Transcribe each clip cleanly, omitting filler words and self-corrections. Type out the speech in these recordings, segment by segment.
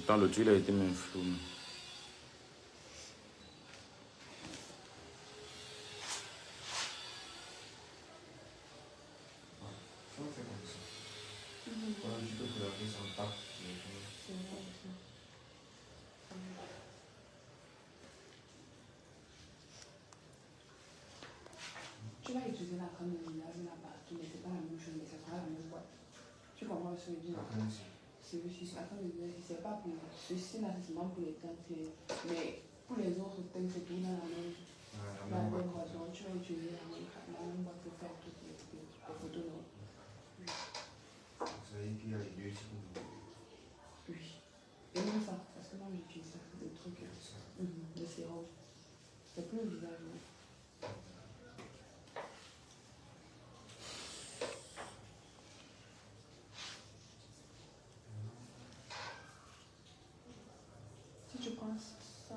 Pourtant, le tuile a été même flou. Tu vas utiliser la crème de village là-bas, qui n'était pas la même chose, mais c'est pas la même boîte. Tu comprends ce que je veux dire? Celui-ci, la crème de village, c'est pas pour ceci là, c'est seulement pour les teintes. Mais pour les autres teintes, c'est tout dans la même boîte. Donc tu vas utiliser la même boîte pour faire toutes les photos. Non? Vous savez qu'il y a les deux types de... Oui. Et même ça, parce que moi j'utilise ça, des trucs, de sérum. C'est plus le visage. Non? Si tu prends ça,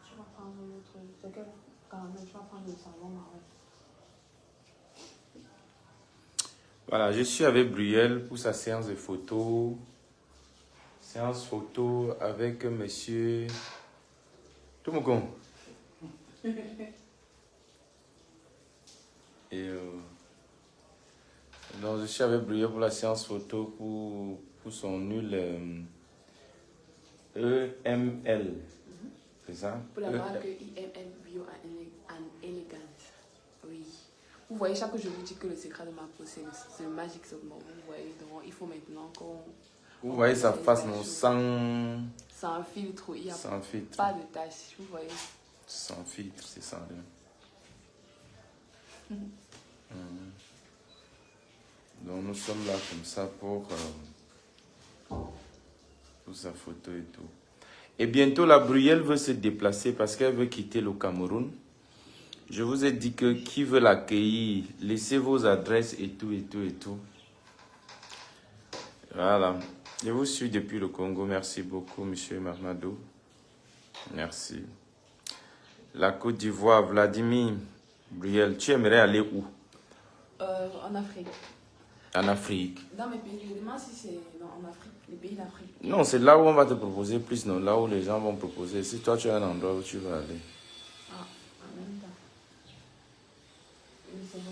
tu vas prendre l'autre. C'est quel caramel? Tu vas prendre le savon marron. Voilà, je suis avec Brielle pour sa séance de photo. Séance photo avec monsieur Toumokon. Et donc je suis avec Brielle pour la séance photo pour son nul EML. C'est ça? Pour la marque IML Bio and Elegance. Oui. Vous voyez, chaque fois je vous dis que le secret de ma peau, c'est le Magic Soap. Vous voyez, donc il faut maintenant qu'on... Vous voyez sa face, non, sans filtre, il n'y a sans filtre. pas de taches. Vous voyez. Sans filtre, c'est ça. Donc nous sommes là comme ça pour sa photo et tout. Et bientôt la Brielle veut se déplacer parce qu'elle veut quitter le Cameroun. Je vous ai dit que qui veut l'accueillir, laissez vos adresses et tout, et tout, et tout. Voilà. Je vous suis depuis le Congo. Merci beaucoup, monsieur Marnado. Merci. La Côte d'Ivoire, Vladimir Brielle, tu aimerais aller où? En Afrique. En Afrique. Dans mes pays, je me demande si c'est en Afrique, les pays d'Afrique. Non, c'est là où on va te proposer plus, non, là où les gens vont proposer. Si toi tu as un endroit où tu vas aller. Ah, en même temps. Oui, c'est bon.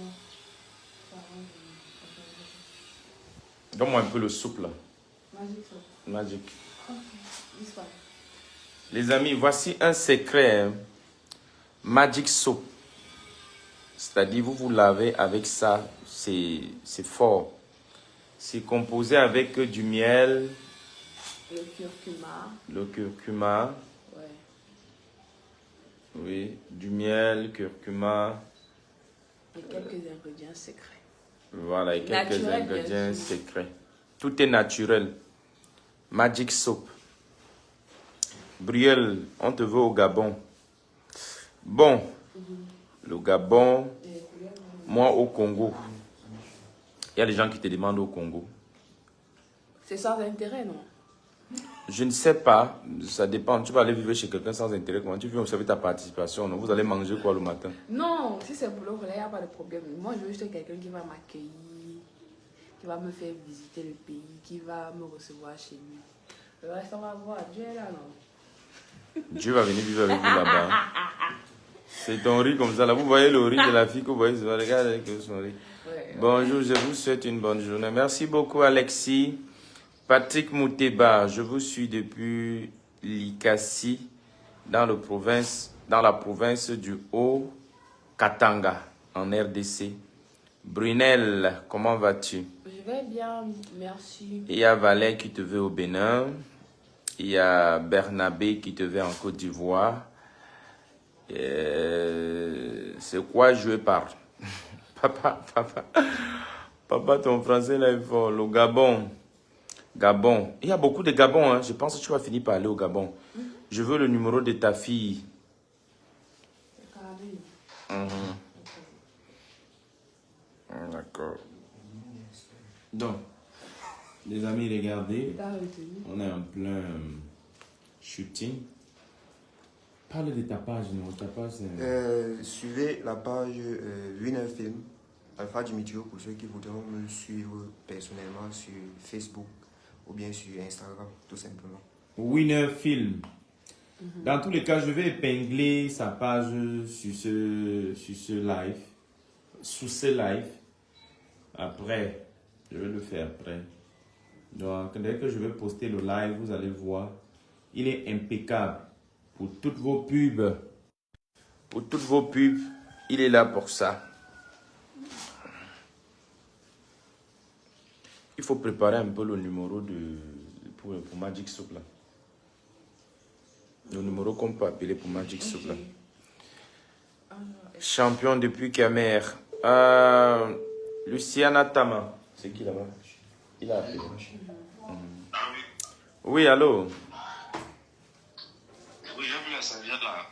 Donne-moi un peu le soupe là. Magic Soap. Magic. Ok, l'histoire. Les amis, voici un secret. Hein. Magic Soap. C'est-à-dire, vous vous lavez avec ça, c'est fort. C'est composé avec du miel. Le curcuma. Le curcuma. Ouais. Oui, du miel, curcuma. Et quelques ingrédients secrets. Voilà, et quelques Naturel, ingrédients secrets. Tout est naturel. Magic Soap. Brielle, on te veut au Gabon. Bon, le Gabon, moi au Congo. Il y a des gens qui te demandent au Congo. C'est sans intérêt, non? Je ne sais pas, ça dépend. Tu vas aller vivre chez quelqu'un sans intérêt. Comment tu veux observer ta participation? Non? Vous allez manger quoi le matin? Non, si c'est pour le relais, il n'y a pas de problème. Moi, je veux juste quelqu'un qui va m'accueillir, qui va me faire visiter le pays, qui va me recevoir chez lui. Le reste, on va voir. Dieu est là, non? Dieu va venir vivre avec vous là-bas. C'est ton riz comme ça. Là, vous voyez le riz de la fille que vous voyez. Regardez avec son riz. Ouais, Bonjour, je vous souhaite une bonne journée. Merci beaucoup, Alexis. Patrick Mouteba, je vous suis depuis Likassi, dans la province du Haut-Katanga, en RDC. Brunel, comment vas-tu? Je vais bien, merci. Il y a Valère qui te veut au Bénin. Il y a Bernabé qui te veut en Côte d'Ivoire. C'est quoi jouer par Papa, ton français là est fort. Le Gabon. Gabon. Il y a beaucoup de Gabon. Hein. Je pense que tu vas finir par aller au Gabon. Je veux le numéro de ta fille. D'accord. Donc, les amis, regardez. On est en plein shooting. Parle de ta page, non? Ta page, suivez la page Winner Film, Alpha Dimitrio, pour ceux qui voudront me suivre personnellement sur Facebook ou bien sur Instagram, tout simplement. Winner Film. Dans tous les cas, je vais épingler sa page sur ce live. Sous ce live. Après, je vais le faire après. Donc, dès que je vais poster le live, vous allez voir. Il est impeccable. Pour toutes vos pubs. Pour toutes vos pubs, il est là pour ça. Il faut préparer un peu le numéro pour Magic Soup là. Le numéro qu'on peut appeler pour Magic Soup là. Champion depuis Camer. Luciana Tama. C'est qui là-bas? Il a appelé. Oui, allô? Oui, j'ai vu la serviette là.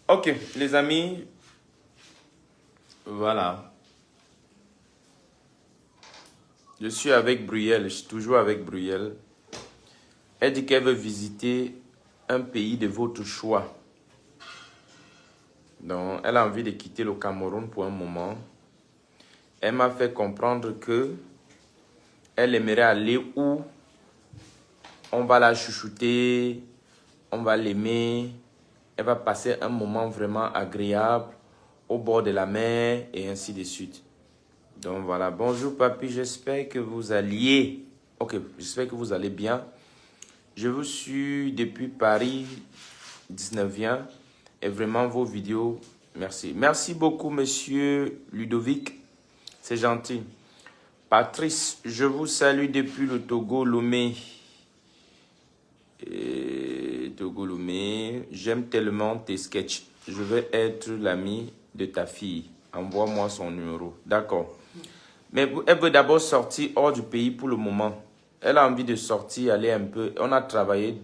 Ok, les amis. Voilà. Je suis avec Bruyel. Je suis toujours avec Bruyel. Elle dit qu'elle veut visiter un pays de votre choix. Donc, elle a envie de quitter le Cameroun pour un moment. Elle m'a fait comprendre que elle aimerait aller où on va la chouchouter, on va l'aimer. Elle va passer un moment vraiment agréable au bord de la mer et ainsi de suite. Donc voilà, bonjour papy, j'espère que vous alliez. Ok, j'espère que vous allez bien. Je vous suis depuis Paris 19e et vraiment vos vidéos, merci. Merci beaucoup monsieur Ludovic, c'est gentil. Patrice, je vous salue depuis le Togo, Lomé. Togo, Lomé, j'aime tellement tes sketchs. Je vais être l'ami de ta fille. Envoie-moi son numéro. D'accord. Mais elle veut d'abord sortir hors du pays pour le moment. Elle a envie de sortir, aller un peu. On a travaillé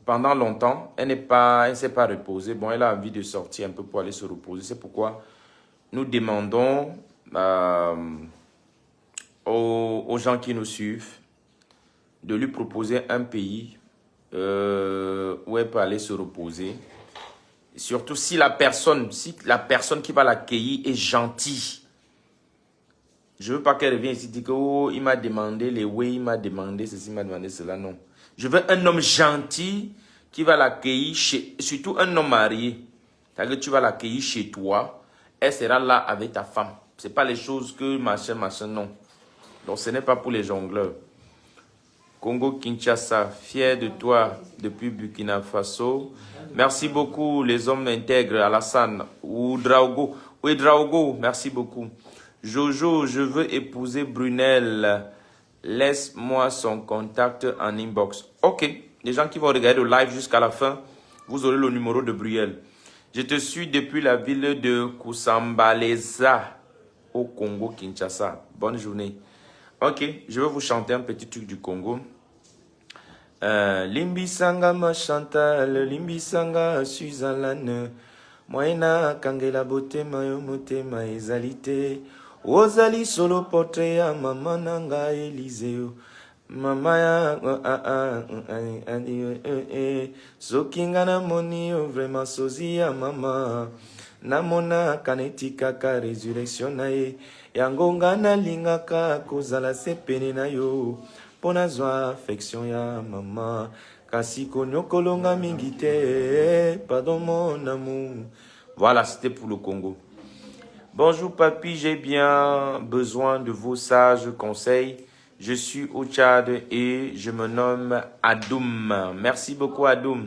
pendant longtemps. Elle ne s'est pas reposée. Bon, elle a envie de sortir un peu pour aller se reposer. C'est pourquoi nous demandons aux gens qui nous suivent de lui proposer un pays où elle peut aller se reposer. Et surtout si la personne qui va l'accueillir est gentille. Je ne veux pas qu'elle revienne ici et dise que oh, il m'a demandé les oui, il m'a demandé ceci, il m'a demandé cela. Non. Je veux un homme gentil qui va l'accueillir, surtout un homme marié. C'est-à-dire que tu vas l'accueillir chez toi, elle sera là avec ta femme. Ce n'est pas les choses que machin, non. Donc ce n'est pas pour les jongleurs. Congo Kinshasa, fier de toi depuis Burkina Faso. Merci beaucoup les hommes intègres, Alassane ou Draogo. Oui, Draogo, merci beaucoup. Jojo, je veux épouser Brunel. Laisse-moi son contact en inbox. Ok, les gens qui vont regarder le live jusqu'à la fin, vous aurez le numéro de Brunel. Je te suis depuis la ville de Kusambaleza au Congo Kinshasa. Bonne journée. Ok, je vais vous chanter un petit truc du Congo. Limbisanga ma Chantal, Limbisanga Suzanne, Moena Kangela Bote Mayo Mote Maezalité, Ozali solo portrait ya mama nanga Eliseo. Mama ya sokinga na moni vraiment sozi ya mama. Namona kaneti kaka résurrection na ye. Yango nga nalingaka kozala sepene na yo. Pona zwa affection ya mama. Kasi konyokolonga mingi te. Pardon mon amour. Voilà, c'était pour le Congo. Bonjour papy, j'ai bien besoin de vos sages conseils. Je suis au Tchad et je me nomme Adoum. Merci beaucoup Adoum.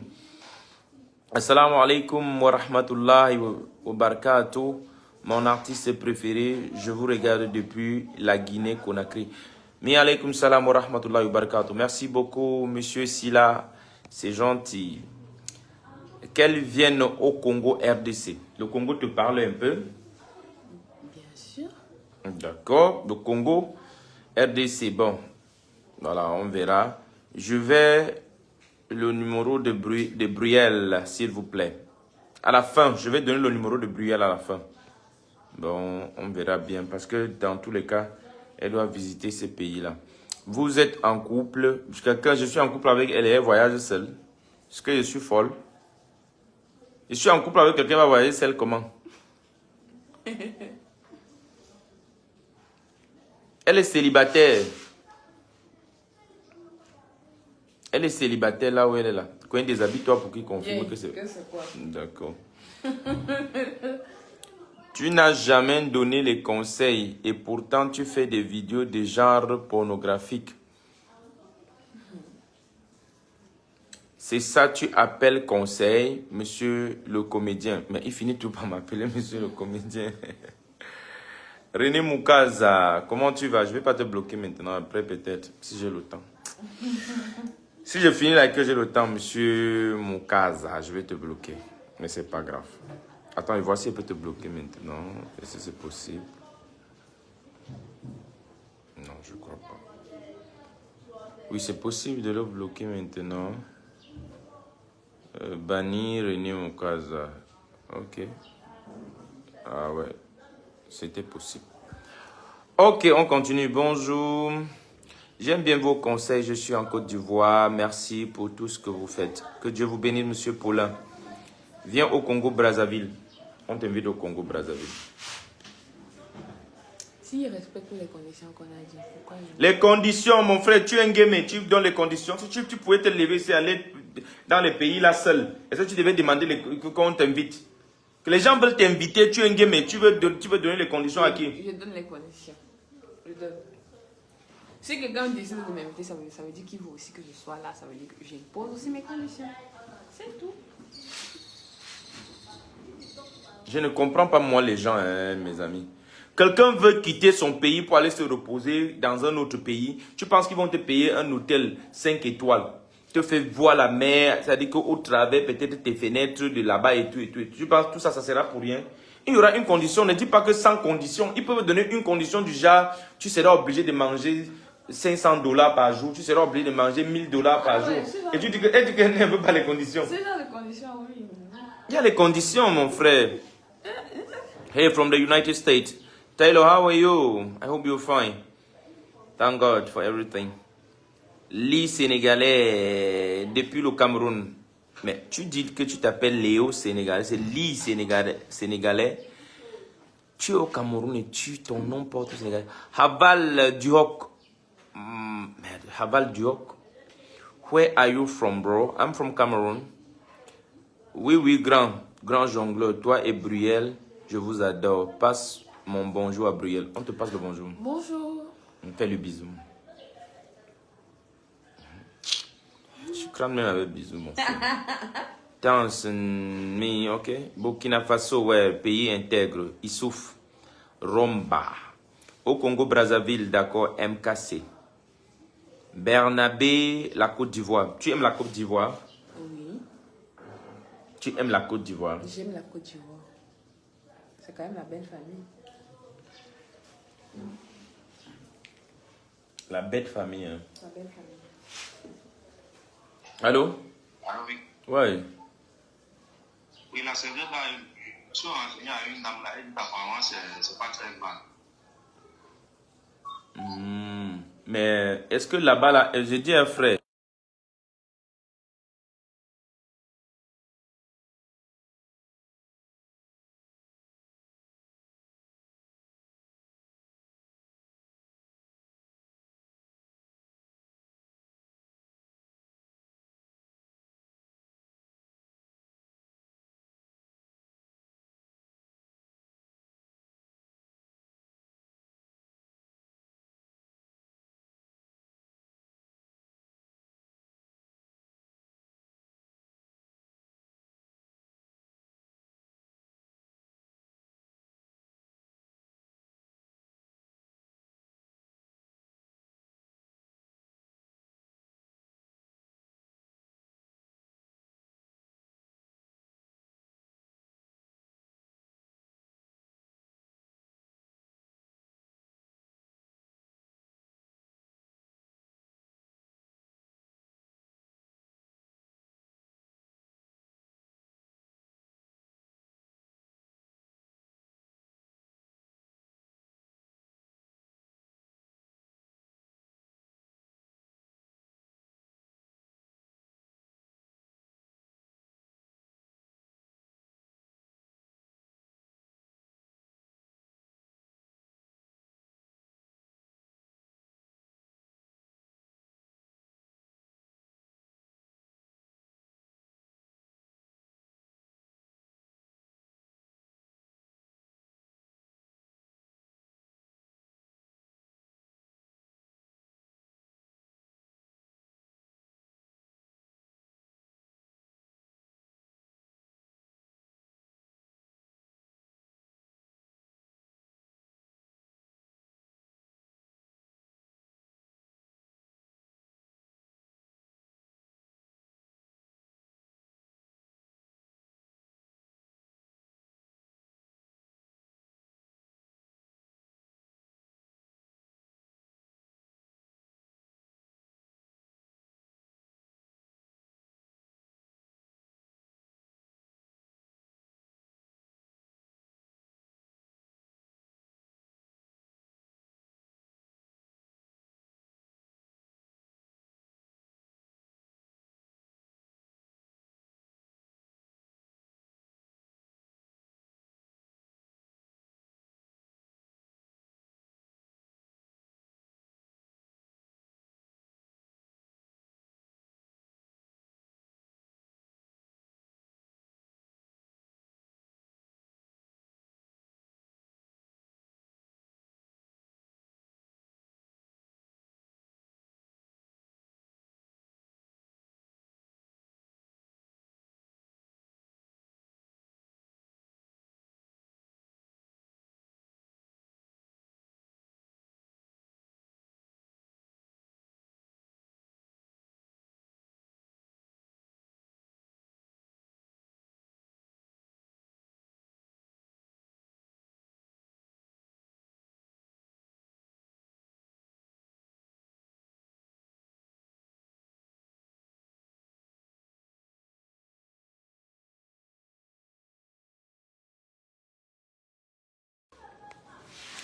Assalamu alaikum wa rahmatullahi wa barakatuh. Mon artiste préféré, je vous regarde depuis la Guinée-Conakry. Mi alaikum salam wa rahmatullahi wa barakatuh. Merci beaucoup monsieur Silla, c'est gentil. Qu'elle vienne au Congo RDC. Le Congo te parle un peu? Bien sûr. D'accord. Le Congo RDC. Bon. Voilà, on verra. Je vais le numéro de Bruyel, s'il vous plaît. À la fin, je vais donner le numéro de Bruyel à la fin. Bon, on verra bien. Parce que dans tous les cas, elle doit visiter ces pays-là. Vous êtes en couple. Quand je suis en couple avec elle et elle voyage seule. Est-ce que je suis folle? Je suis en couple avec quelqu'un qui va voyager seul comment? Elle est célibataire. Elle est célibataire là où elle est là. Quand il déshabille-toi pour qu'il confirme que c'est... D'accord. Tu n'as jamais donné les conseils et pourtant tu fais des vidéos de genre pornographique. C'est ça tu appelles conseil, monsieur le comédien. Mais il finit tout par m'appeler monsieur le comédien. René Moukaza, comment tu vas? Je ne vais pas te bloquer maintenant, après peut-être, si j'ai le temps. Si je finis là et que j'ai le temps, monsieur Moukaza, je vais te bloquer. Mais c'est pas grave. Attends, voici si elle peut te bloquer maintenant. Est-ce que c'est possible? Non, je ne crois pas. Oui, c'est possible de le bloquer maintenant. Bannir René Moukaza. Ok. Ah ouais. C'était possible. Ok, on continue. Bonjour. J'aime bien vos conseils. Je suis en Côte d'Ivoire. Merci pour tout ce que vous faites. Que Dieu vous bénisse, monsieur Paulin. Viens au Congo-Brazzaville. On t'invite au Congo-Brazzaville. S'il respecte les conditions qu'on a dit, pourquoi les conditions, mon frère, tu es un gamer, tu donnes les conditions. Si tu pouvais te lever et aller dans les pays là seul, est-ce que tu devais demander qu'on t'invite? Que les gens veulent t'inviter, tu es un gamer, tu veux donner les conditions à qui? Je donne les conditions. Je donne. Si quelqu'un décide de m'inviter, ça veut dire qu'il veut aussi que je sois là. Ça veut dire que j'impose aussi mes conditions. C'est tout. Je ne comprends pas moi les gens, hein, mes amis. Quelqu'un veut quitter son pays pour aller se reposer dans un autre pays. Tu penses qu'ils vont te payer un hôtel 5 étoiles? Te fait voir la mer, c'est-à-dire qu'au travers peut-être tes fenêtres de là-bas et tout et tout. Tu penses que tout ça, ça sera pour rien? Il y aura une condition. Ne dis pas que sans condition. Ils peuvent donner une condition du genre, tu seras obligé de manger $500 par jour. Tu seras obligé de manger $1000 par jour. Et tu dis qu'elle ne veut pas les conditions. C'est dans les conditions, oui. Il y a les conditions, mon frère. Hey, from the United States. Taylor, how are you? I hope you're fine. Thank God for everything. Lee Sénégalais, depuis le Cameroun. Mais tu dis que tu t'appelles Léo Sénégalais, c'est Lee Sénégalais. Tu es au Cameroun et ton nom porte au Sénégal. Haval Duhok. Haval Duhok. Where are you from, bro? I'm from Cameroon. Oui, grand jongleur. Toi et Bruyel, je vous adore. Passe mon bonjour à Bruyel. On te passe le bonjour. Bonjour. On fait le bisou. Je crame même avec bisou, mon frère. Tanzanie, ok. Burkina Faso, ouais, pays intègre. Issouf. Romba. Au Congo-Brazzaville, d'accord. MKC. Bernabé, la Côte d'Ivoire. Tu aimes la Côte d'Ivoire? Oui. Tu aimes la Côte d'Ivoire? J'aime la Côte d'Ivoire. C'est quand même la belle famille. La belle famille, hein. La belle famille. Allô? Allô, oui. Ouais. Oui, là, c'est vrai, là, je suis renseigné à une dame, là, elle dit apparemment, c'est pas très grave. Mais est-ce que là-bas, là, j'ai dit un frère.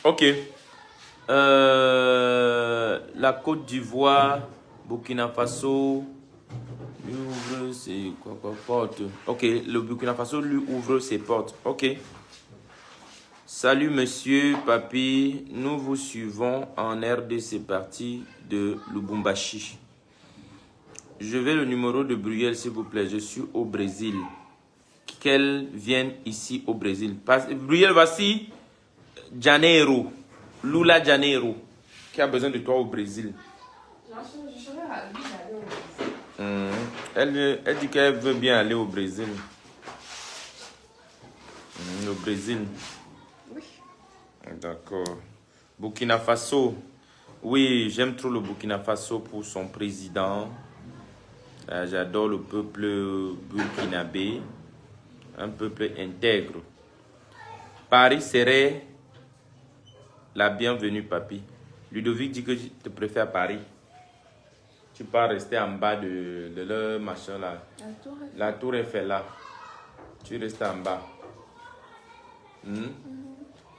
Ok. La Côte d'Ivoire, Burkina Faso, lui ouvre ses portes. Ok, le Burkina Faso lui ouvre ses portes. Ok. Salut monsieur, papy, nous vous suivons en RDC parti de Lubumbashi. Je veux le numéro de Bruyel s'il vous plaît, je suis au Brésil. Qu'elle vienne ici au Brésil. Bruyel, voici Janeiro, Lula Janeiro, qui a besoin de toi au Brésil. Je serais ravie d'aller au Brésil. Elle dit qu'elle veut bien aller au Brésil. Au Brésil. Oui. D'accord. Burkina Faso. Oui, j'aime trop le Burkina Faso pour son président. J'adore le peuple burkinabé. Un peuple intègre. Paris serait la bienvenue, papy. Ludovic dit que je te préfère Paris. Tu peux rester en bas de leur machin là. La tour Eiffel là. Tu restes en bas.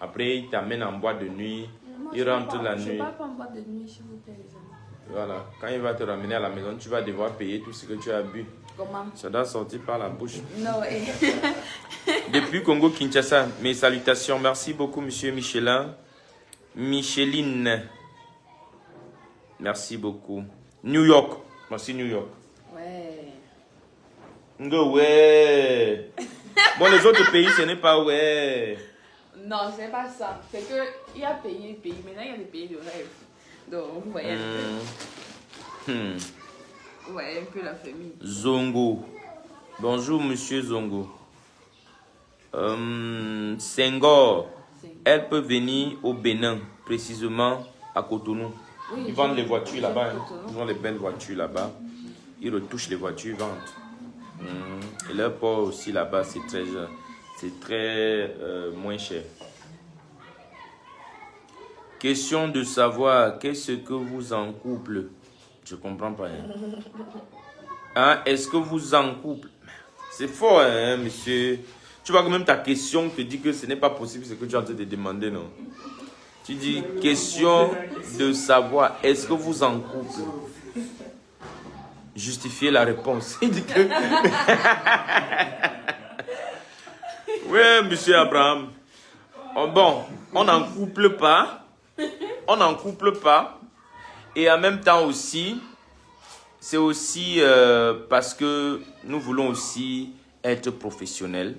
Après, il t'amène en boîte de nuit. Il rentre la nuit. Je ne parle pas en boîte de nuit, s'il vous plaît, les amis. Voilà. Quand il va te ramener à la maison, tu vas devoir payer tout ce que tu as bu. Comment? Ça doit sortir par la bouche. Non, Depuis Congo-Kinshasa, mes salutations. Merci beaucoup, monsieur Michelin. Micheline. Merci beaucoup. New York. Merci, New York. Ouais. Ouais. Bon, les autres pays, ce n'est pas ouais. Non, c'est pas ça. C'est que il y a pays. Maintenant, il y a des pays de rêve. Donc, vous voyez vous voyez un peu la famille. Zongo. Bonjour, monsieur Zongo. Senghor. Elle peut venir au Bénin, précisément à Cotonou. Oui, Ils vendent les voitures là-bas. Hein. Cotonou. Ils vendent les belles voitures là-bas. Ils retouchent les voitures, ils vendent. Et leur port aussi là-bas, c'est très moins cher. Question de savoir qu'est-ce que vous en couple. Je comprends pas. Hein, est-ce que vous en couple? C'est fort, hein, monsieur. Tu vois que même ta question te dit que ce n'est pas possible ce que tu es en train de demander, non? Tu dis question de savoir est-ce que vous en couple? Justifier la réponse. Il dit que... Oui, monsieur Abraham. Oh, bon, on n'en couple pas. On n'en couple pas. Et en même temps aussi, c'est aussi parce que nous voulons aussi être professionnels.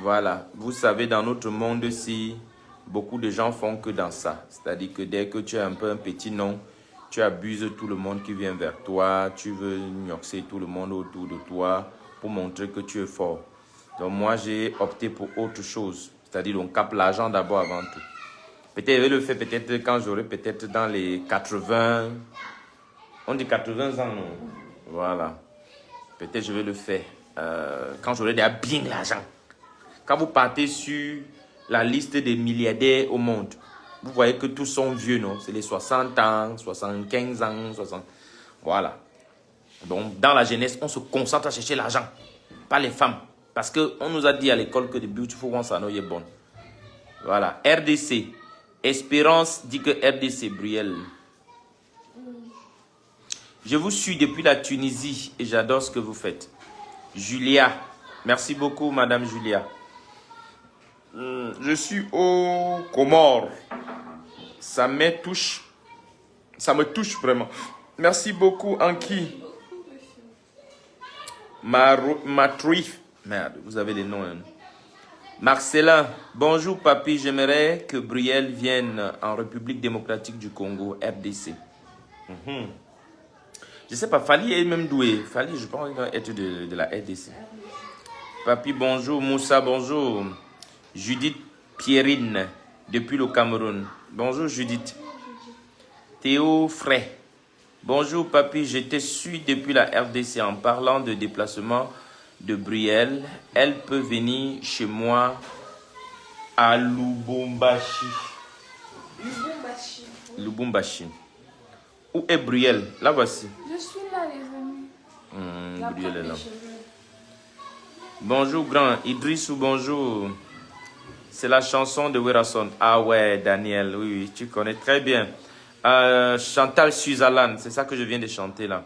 Voilà. Vous savez, dans notre monde-ci, beaucoup de gens font que dans ça. C'est-à-dire que dès que tu as un peu un petit nom, tu abuses tout le monde qui vient vers toi. Tu veux gnoxer tout le monde autour de toi pour montrer que tu es fort. Donc moi, j'ai opté pour autre chose. C'est-à-dire on capte l'argent d'abord avant tout. Peut-être je vais le faire peut-être quand j'aurai peut-être dans les 80... On dit 80 ans, non? Voilà. Peut-être je vais le faire quand j'aurai déjà bien l'argent. Quand vous partez sur la liste des milliardaires au monde, vous voyez que tous sont vieux, non? C'est les 60 ans, 75 ans, 60... Voilà. Donc, dans la jeunesse, on se concentre à chercher l'argent, pas les femmes. Parce qu'on nous a dit à l'école que the beautiful ones are not yet born. Voilà. RDC. Espérance dit que RDC, Brielle. Je vous suis depuis la Tunisie et j'adore ce que vous faites. Julia. Merci beaucoup, madame Julia. Je suis au Comores. Ça me touche. Ça me touche vraiment. Merci beaucoup, Anki. Matrif. Merde, vous avez des noms. Hein. Marcelin. Bonjour, papy. J'aimerais que Brielle vienne en République démocratique du Congo, RDC. Je sais pas, Fali est même doué. Fali, je pense qu'il doit être de la RDC. Papy, bonjour. Moussa, bonjour. Judith Pierrine, depuis le Cameroun. Bonjour, Judith. Théo Fray. Bonjour, papy. Je te suis depuis la RDC en parlant de déplacement de Brielle. Elle peut venir chez moi à Lubumbashi. Lubumbashi. Où est Brielle? Là, voici. Je suis là, les amis. Brielle est là. Bonjour, grand. Idrissou, bonjour. C'est la chanson de Werason. Ah ouais, Daniel, oui, tu connais très bien. Chantal Suzalan, c'est ça que je viens de chanter là.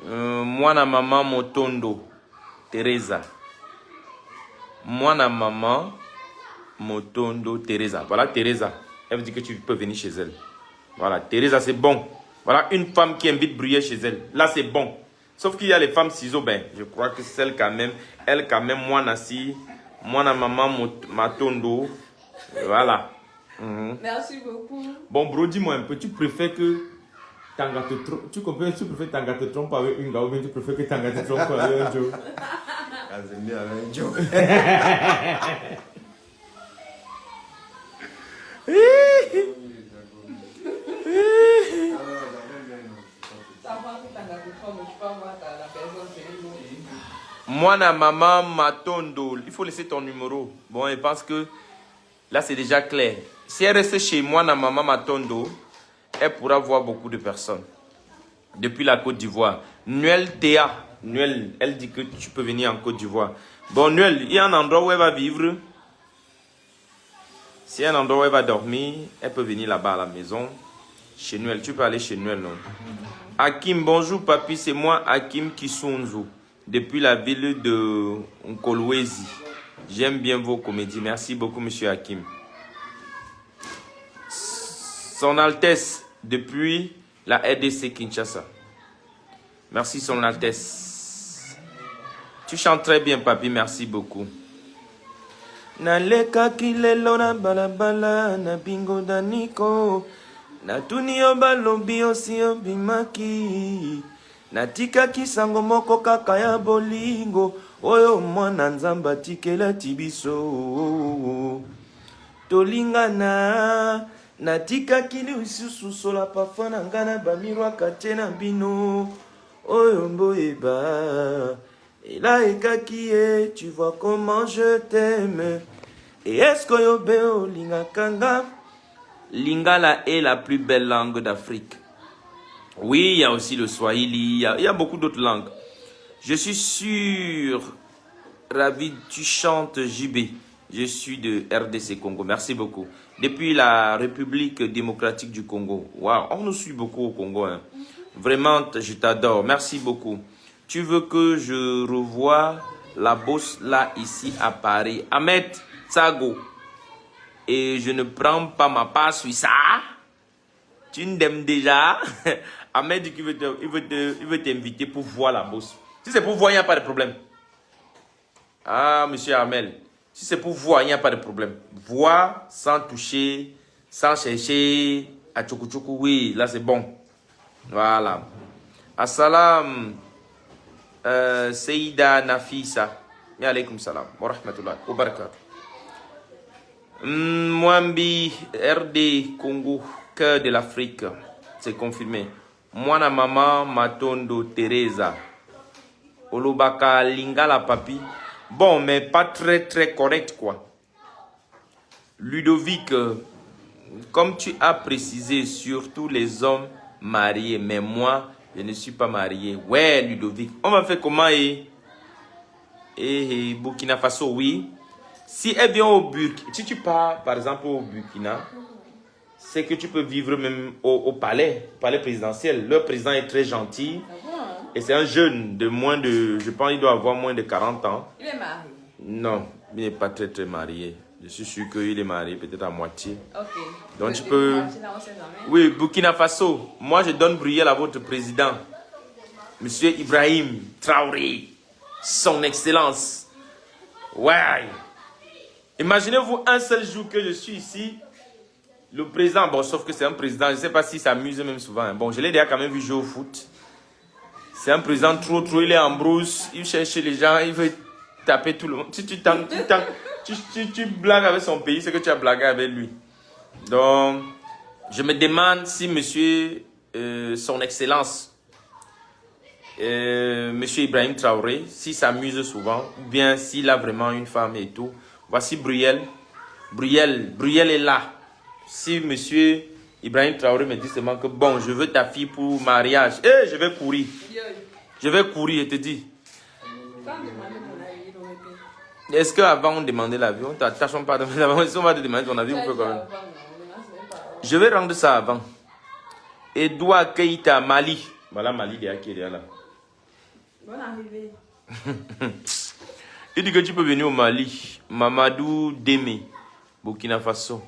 Mwana maman Motondo, Teresa. Mwana maman Motondo, Teresa. Voilà, Teresa. Elle me dit que tu peux venir chez elle. Voilà, Teresa, c'est bon. Voilà une femme qui invite Brielle chez elle. Là, c'est bon. Sauf qu'il y a les femmes ciseaux, ben, je crois que celle quand même, elle quand même, moi, si, moi, maman, Matondo, voilà. Merci beaucoup. Bon, bro, dis-moi un peu, tu préfères que Tanga te trompe, tu comprends, tu préfères Tanga te trompe avec une gars ou bien tu préfères que Tanga te trompe avec un Joe? Ah, c'est mieux avec un Joe. Mwana maman Matondo, il faut laisser ton numéro. Bon, je pense que là c'est déjà clair. Si elle reste chez Mwana maman Matondo, elle pourra voir beaucoup de personnes. Depuis la Côte d'Ivoire. Nuel Théa, Nuel, elle dit que tu peux venir en Côte d'Ivoire. Bon, Nuel, il y a un endroit où elle va vivre. S'il y a un endroit où elle va dormir, elle peut venir là-bas à la maison. Chez Noël, tu peux aller chez Noël, non? Hakim, bonjour papi, c'est moi Hakim Kisunzu, depuis la ville de Nkolwezi. J'aime bien vos comédies. Merci beaucoup, monsieur Hakim. Son Altesse, depuis la RDC Kinshasa. Merci, Son Altesse. Tu chantes très bien, papi, merci beaucoup. Naleka kilelo na balabala na bingo daniko natuni yo balobi osi obimaki natikaki sango moko kaka ya bolingo oyo mwana nzamba tikela tibiso tolingana natikaki lisusu sola parfum na nga na bamirwaka te na bino oyo mboyeba ela ekaki ye tu vois comment je t'aime et est-ce que yobeo lingakanga. Lingala est la plus belle langue d'Afrique. Oui, il y a aussi le Swahili, il y a beaucoup d'autres langues. Je suis sûr, ravi, tu chantes JB. Je suis de RDC Congo. Merci beaucoup. Depuis la République démocratique du Congo. Waouh, on nous suit beaucoup au Congo. Hein. Vraiment, je t'adore. Merci beaucoup. Tu veux que je revoie la bosse là, ici à Paris. Ahmed Tsago. Et je ne prends pas ma part sur ça. Tu m'aimes déjà. Ahmed dit qu'il veut t'inviter pour voir la bosse. Si c'est pour voir, il n'y a pas de problème. Ah, monsieur Ahmed. Si c'est pour voir, il n'y a pas de problème. Voir sans toucher, sans chercher. À tchoukou, oui, là c'est bon. Voilà. Assalam. Seyida Nafisa. Ya alaykoum salam. Wa rahmatullah. Wa barakatuh. Mwambi, RD, Congo, cœur de l'Afrique. C'est confirmé. Mwana maman, Matondo, Teresa. Olobaka, Lingala, papi. Bon, mais pas très correct, quoi. Ludovic, comme tu as précisé, surtout les hommes mariés. Mais moi, je ne suis pas marié. Ouais, Ludovic. On va faire comment, Burkina Faso, oui. Si elle vient au Burkina, si tu pars par exemple au Burkina, c'est que tu peux vivre même au palais présidentiel. Leur président est très gentil. Et c'est un jeune de moins de, je pense qu'il doit avoir moins de 40 ans. Il est marié? Non, il n'est pas très marié. Je suis sûr qu'il est marié peut-être à moitié. Ok. Donc tu peux... Oui, Burkina Faso. Moi je donne Bruyel à votre président. Monsieur Ibrahim Traoré. Son Excellence. Ouais. Imaginez-vous un seul jour que je suis ici, le président, bon, sauf que c'est un président, je ne sais pas s'il s'amuse même souvent. Hein. Bon, je l'ai déjà quand même vu jouer au foot. C'est un président trop, il est en brousse, il cherche les gens, il veut taper tout le monde. Si tu blagues avec son pays, c'est que tu as blagué avec lui. Donc, je me demande si monsieur, son excellence, monsieur Ibrahim Traoré, s'il s'amuse souvent, ou bien s'il a vraiment une femme et tout. Voici Bruyel. Bruyel est là. Si monsieur Ibrahim Traoré me dit seulement que bon, je veux ta fille pour mariage, je vais courir. Je vais courir, je te dis. Est-ce qu'avant on demandait l'avion? Tâchons pas de demander l'avion. Si on va te demander ton avis, on peut quand même. Je vais rendre ça avant. Edouard Keïta, Mali. Voilà Mali qui est là. Bonne arrivée. Il dit que tu peux venir au Mali. Mamadou Deme, Burkina Faso.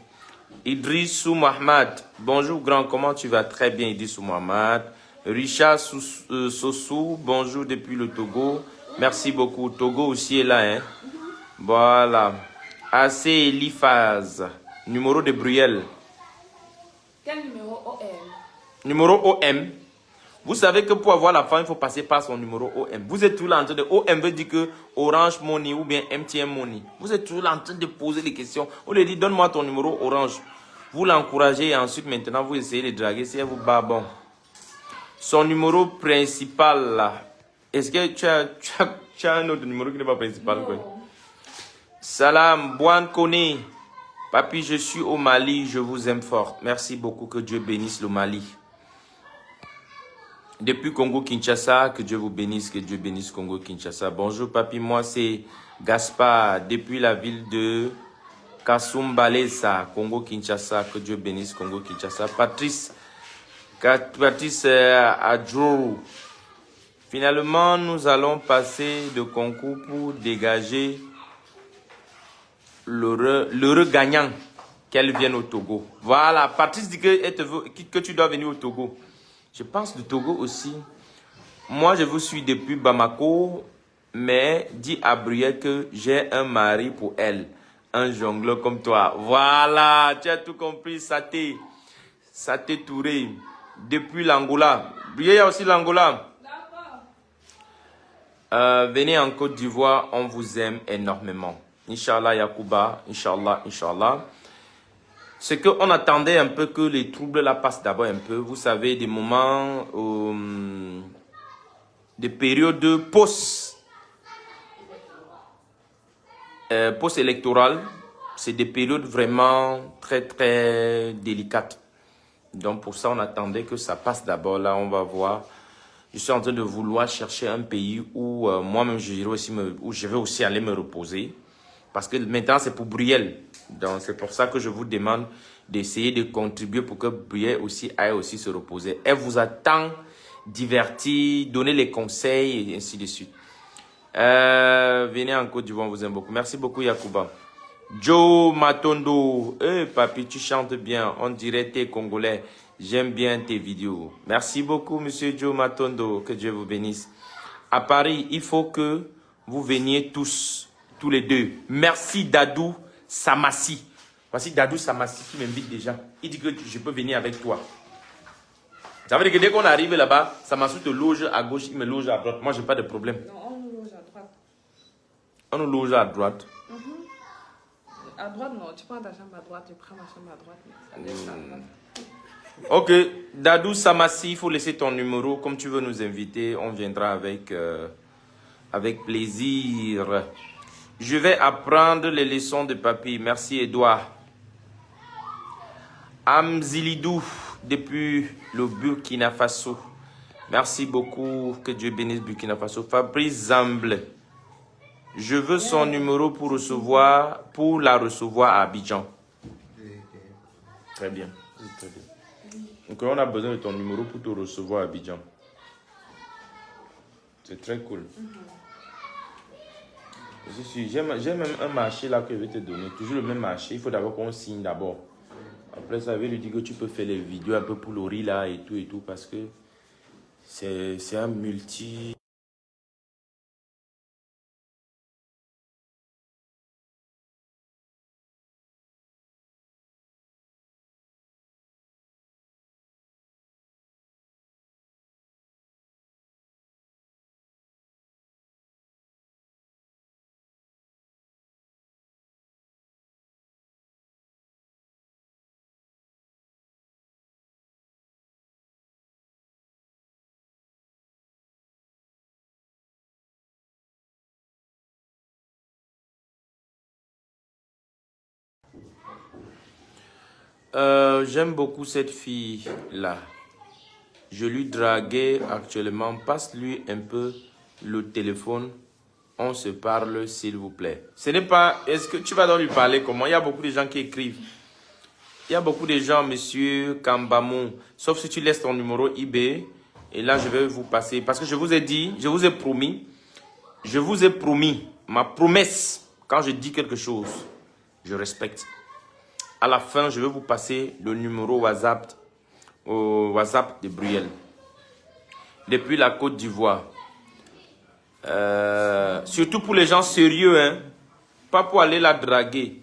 Idrissou Mohamed. Bonjour grand, comment tu vas? Très bien Idrissou Mohamed. Richard Sossou, bonjour depuis le Togo. Merci beaucoup. Togo aussi est là. Hein? Voilà. AC Elifaz. Numéro de Bruyel. Quel numéro OM? Numéro OM. Vous savez que pour avoir la femme, il faut passer par son numéro OM. Vous êtes toujours là en train de... OM veut dire que Orange Money ou bien MTN Money. Vous êtes toujours là en train de poser des questions. On lui dit, donne-moi ton numéro Orange. Vous l'encouragez et ensuite, maintenant, vous essayez de draguer. Si elle vous bat, bon. Son numéro principal, là. Est-ce que tu as un autre numéro qui n'est pas principal? Quoi? Salam, Boan Kone. Papi, je suis au Mali. Je vous aime fort. Merci beaucoup. Que Dieu bénisse le Mali. Depuis Congo-Kinshasa, que Dieu vous bénisse, que Dieu bénisse Congo-Kinshasa. Bonjour papi, moi c'est Gaspard, depuis la ville de Kassoum Balesa, Congo-Kinshasa, que Dieu bénisse Congo-Kinshasa. Patrice Adjou. Finalement, nous allons passer de concours pour dégager l'heureux gagnant qu'elle vienne au Togo. Voilà, Patrice dit que tu dois venir au Togo. Je pense du Togo aussi. Moi, je vous suis depuis Bamako, mais dis à Brielle que j'ai un mari pour elle. Un jongleur comme toi. Voilà, tu as tout compris, Saté Touré. Depuis l'Angola. Brielle, il y a aussi l'Angola. Venez en Côte d'Ivoire, on vous aime énormément. Inch'Allah, Yacouba, Inch'Allah, Inch'Allah. C'est qu'on attendait un peu que les troubles là passent d'abord un peu. Vous savez, des moments, des périodes post-électorales. C'est des périodes vraiment très, très délicates. Donc, pour ça, on attendait que ça passe d'abord. Là, on va voir. Je suis en train de vouloir chercher un pays où moi-même, je vais aussi aller me reposer. Parce que maintenant, c'est pour Brielle. Donc, c'est pour ça que je vous demande d'essayer de contribuer pour que Brielle aussi aille aussi se reposer. Elle vous attend, divertir, donner les conseils et ainsi de suite. Venez en Côte d'Ivoire, on vous aime beaucoup. Merci beaucoup, Yacouba. Joe Matondo. Papi, tu chantes bien. On dirait t'es Congolais. J'aime bien tes vidéos. Merci beaucoup, monsieur Joe Matondo. Que Dieu vous bénisse. À Paris, il faut que vous veniez tous les deux. Merci Dadou Samassi. Voici Dadou Samassi qui m'invite déjà. Il dit que je peux venir avec toi. Ça veut dire que dès qu'on arrive là-bas, Samassi te loge à gauche, il me loge à droite. Moi, je n'ai pas de problème. Non, on nous loge à droite. On nous loge à droite. À droite, non. Tu prends ta chambre à droite, tu prends ma chambre à droite. Ça laisse à droite. Ok, Dadou Samassi, il faut laisser ton numéro. Comme tu veux nous inviter, on viendra avec plaisir. Je vais apprendre les leçons de papy. Merci, Edouard. Amzilidou, depuis le Burkina Faso. Merci beaucoup. Que Dieu bénisse Burkina Faso. Fabrice Zamble. Je veux son numéro pour la recevoir à Abidjan. Très bien. Très bien. Donc, on a besoin de ton numéro pour te recevoir à Abidjan. C'est très cool. J'ai même un marché là que je vais te donner. Toujours le même marché. Il faut d'abord qu'on signe d'abord. Après ça, je vais lui dire que tu peux faire les vidéos un peu pour l'ori là et tout. Parce que c'est un multi... J'aime beaucoup cette fille-là. Je lui draguais actuellement. Passe-lui un peu le téléphone. On se parle, s'il vous plaît. Ce n'est pas... Est-ce que tu vas donc lui parler comment? Il y a beaucoup de gens qui écrivent. Il y a beaucoup de gens, monsieur Kambamou. Sauf si tu laisses ton numéro eBay. Et là, je vais vous passer. Parce que je vous ai dit, je vous ai promis. Ma promesse, quand je dis quelque chose, je respecte. À la fin, je vais vous passer le numéro WhatsApp de Brielle. Depuis la Côte d'Ivoire. Surtout pour les gens sérieux, hein. Pas pour aller la draguer.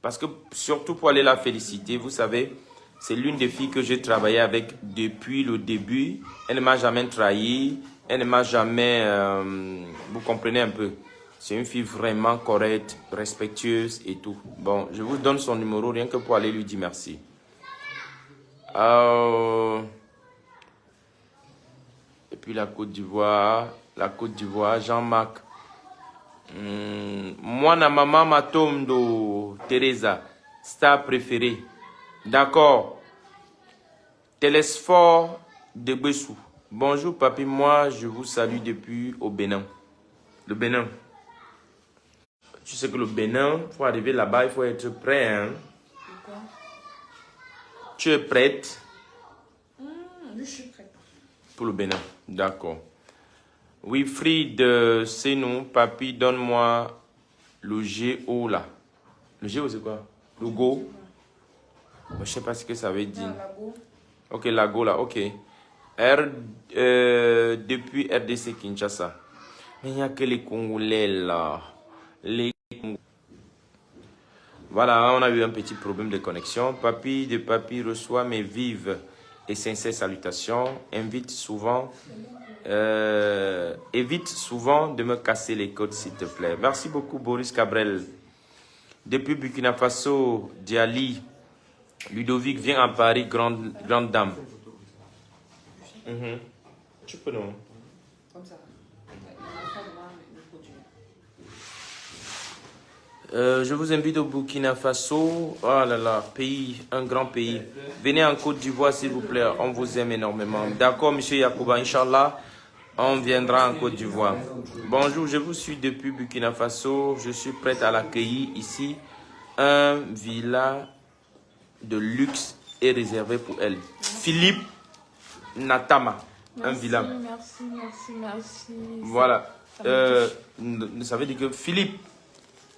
Parce que surtout pour aller la féliciter. Vous savez, c'est l'une des filles que j'ai travaillé avec depuis le début. Elle ne m'a jamais trahi. Elle ne m'a jamais... vous comprenez un peu. C'est une fille vraiment correcte, respectueuse et tout. Bon, je vous donne son numéro rien que pour aller lui dire merci. Et puis la Côte d'Ivoire, Jean-Marc. Moi, na maman Matomdo, Teresa, star préférée. D'accord. Télésphore de Bessou. Bonjour, papi. Moi, je vous salue depuis au Bénin. Le Bénin. Tu sais que le Bénin, pour arriver là-bas, il faut être prêt. Hein? Pourquoi? Tu es prête? Je suis prête. Pour le Bénin, d'accord. Wilfried, c'est nous. Papi, donne-moi le GO là. Le GO, c'est quoi? Le Go? Je ne sais pas ce que ça veut dire. Lago. Ok, Lago là, ok. Depuis RDC Kinshasa. Mais il n'y a que les Congolais là. Voilà, on a eu un petit problème de connexion. Papi reçoit mes vives et sincères salutations. Évite souvent de me casser les côtes, s'il te plaît. Merci beaucoup, Boris Cabrel. Depuis Burkina Faso, Diali, Ludovic vient à Paris, grande dame. Tu peux non? Comme ça. Je vous invite au Burkina Faso. Oh là là, pays, un grand pays. Venez en Côte d'Ivoire, s'il vous plaît. On vous aime énormément. D'accord, monsieur Yacouba, Inch'Allah, on viendra en Côte d'Ivoire. Bonjour, je vous suis depuis Burkina Faso. Je suis prête à l'accueillir ici. Un villa de luxe est réservé pour elle. Philippe Natama. Un villa. Merci. Voilà. Ça veut dire que Philippe,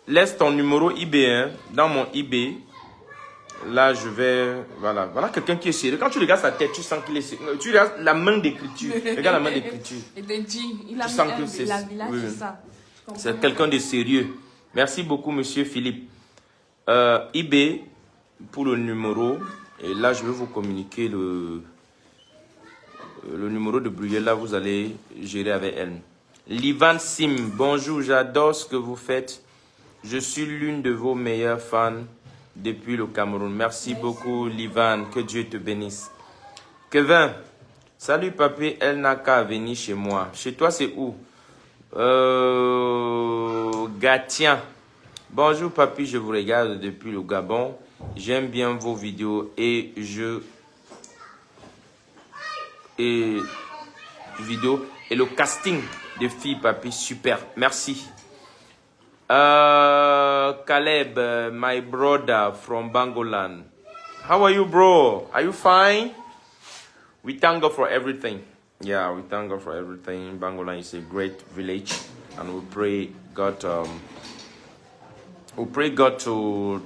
laisse ton numéro eBay hein, dans mon eBay. Là, je vais... Voilà quelqu'un qui est sérieux. Quand tu regardes sa tête, tu sens qu'il est sérieux. Tu regardes la main d'écriture. Regarde la main d'écriture. Et de G, il a Tu mis sens que c'est... la villa, Oui, c'est ça. c'est quelqu'un de sérieux. Merci beaucoup, monsieur Philippe. eBay pour le numéro. Et là, je vais vous communiquer le numéro de Bruyère. Là, vous allez gérer avec elle. Livan Sim, bonjour, j'adore ce que vous faites. Je suis l'une de vos meilleures fans depuis le Cameroun. Merci beaucoup, Livan. Que Dieu te bénisse. Kevin, salut papi, elle n'a qu'à venir chez moi. Chez toi, c'est où? Gatien. Bonjour papi, je vous regarde depuis le Gabon. J'aime bien vos vidéos et le casting de filles papi, super. Merci. Caleb, my brother from Bangolan. How are you, bro? Are you fine? We thank God for everything. Yeah, we thank God for everything. Bangolan is a great village, and we pray God. We pray God to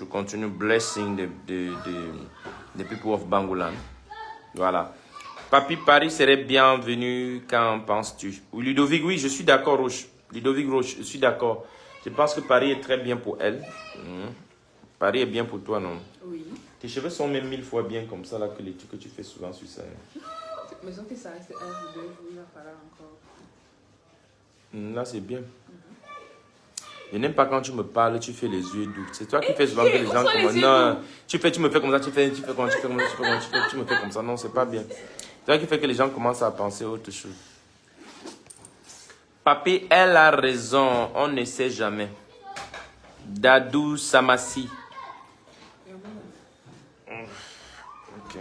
continue blessing the people of Bangolan. Voilà. Papi, Paris serait bienvenu. Qu'en penses-tu? Ludovic, oui, je suis d'accord, Roche. Ludovic Roche, je suis d'accord. Je pense que Paris est très bien pour elle. Paris est bien pour toi, non? Oui. Tes cheveux sont même 1000 fois bien comme ça, là, que les trucs que tu fais souvent sur ça. Mais sauf que ça reste 1 ou 2 jours, il va falloir encore. Là, c'est bien. Je n'aime pas quand tu me parles, tu fais les yeux doux. C'est toi qui fais souvent que les gens commencent. Non, tu me fais comme ça, tu me fais comme ça. Non, c'est pas bien. C'est toi qui fais que les gens commencent à penser autre chose. Papi, elle a raison, on ne sait jamais. Dadou Samassi. Ok.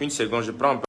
Une seconde, je prends un peu.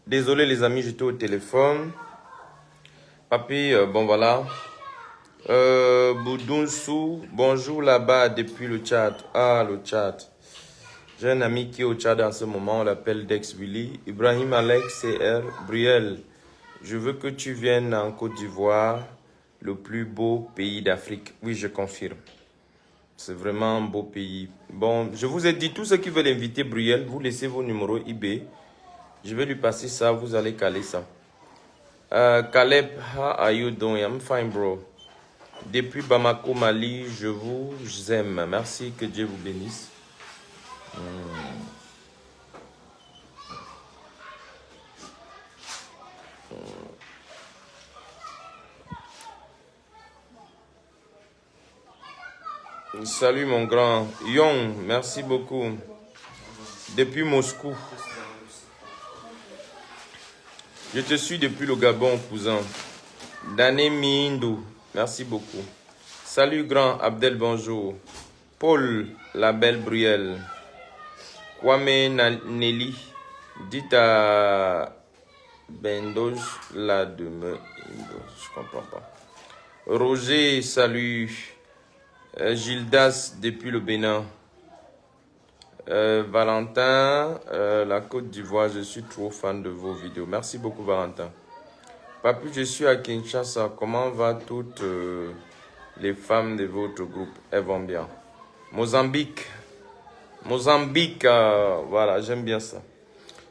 Désolé les amis, j'étais au téléphone. Papi, bon voilà. Boudounsou, bonjour là-bas depuis le Tchad. Ah, le Tchad. J'ai un ami qui est au Tchad en ce moment, on l'appelle Dex Willy. Ibrahim Alex CR, Briel. Je veux que tu viennes en Côte d'Ivoire, le plus beau pays d'Afrique. Oui, je confirme. C'est vraiment un beau pays. Bon, je vous ai dit, tous ceux qui veulent inviter Briel, vous laissez vos numéros eBay. Je vais lui passer ça, vous allez caler ça. Caleb, how are you doing? I'm fine, bro. Depuis Bamako, Mali, je vous aime. Merci, que Dieu vous bénisse. Salut mon grand. Young, merci beaucoup. Depuis Moscou. Je te suis depuis le Gabon, cousin. Dané Mindo, merci beaucoup. Salut grand Abdel, bonjour. Paul, la belle Brielle. Kwame Nelly, dites à Bendoge la demeure. Je comprends pas. Roger, salut. Gildas depuis le Bénin. Valentin, la Côte d'Ivoire, je suis trop fan de vos vidéos. Merci beaucoup Valentin. Papi, je suis à Kinshasa. Comment va toutes les femmes de votre groupe? Elles vont bien. Mozambique. Mozambique, voilà, j'aime bien ça.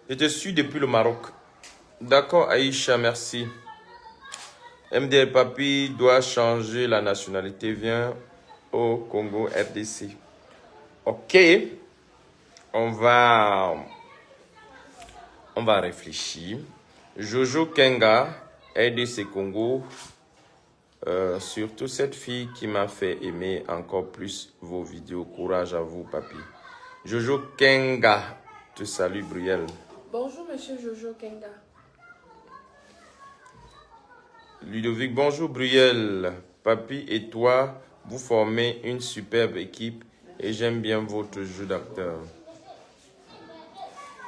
Je te suis depuis le Maroc. D'accord, Aïcha, merci. MDL Papi doit changer la nationalité. Viens au Congo RDC. Ok. On va réfléchir. Jojo Kenga, RDC Congo. Surtout cette fille qui m'a fait aimer encore plus vos vidéos. Courage à vous, papi. Jojo Kenga, te salue, Brielle. Bonjour, monsieur Jojo Kenga. Ludovic, bonjour, Brielle. Papi et toi, vous formez une superbe équipe et j'aime bien votre jeu d'acteur.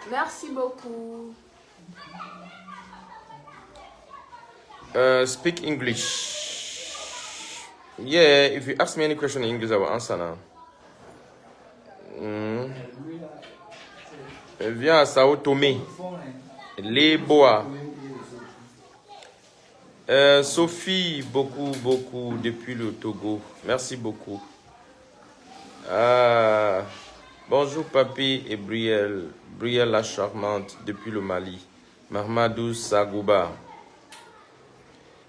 Merci beaucoup. Speak English. Yeah, if you ask me any question in English, I will answer now. Viens à Sao Tomé. Les Bois. Sophie, beaucoup depuis le Togo. Merci beaucoup. Bonjour Papi et Brielle. Brielle la charmante depuis le Mali. Mahmadou Sagouba.